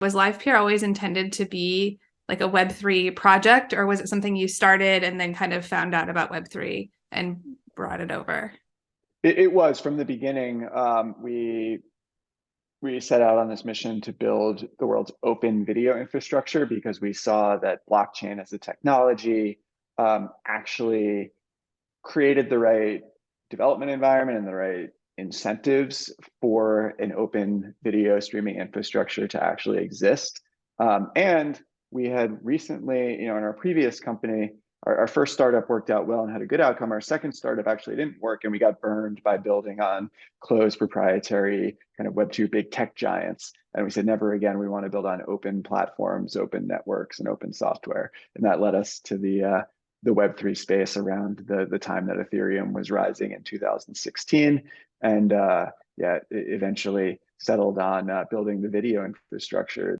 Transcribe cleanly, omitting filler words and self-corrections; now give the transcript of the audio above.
Was LivePeer always intended to be like a Web3 project, or was it something you started and then kind of found out about Web3 and brought it over? It was from the beginning. We set out on this mission to build the world's open video infrastructure because we saw that blockchain as a technology actually created the right development environment and the right incentives for an open video streaming infrastructure to actually exist. And we had recently, in our previous company, our first startup worked out well and had a good outcome. Our second startup actually didn't work, and we got burned by building on closed proprietary kind of Web2 big tech giants. And we said, never again, we want to build on open platforms, open networks, and open software. And that led us to the Web3 space around the time that Ethereum was rising in 2016. And yeah, it eventually settled on building the video infrastructure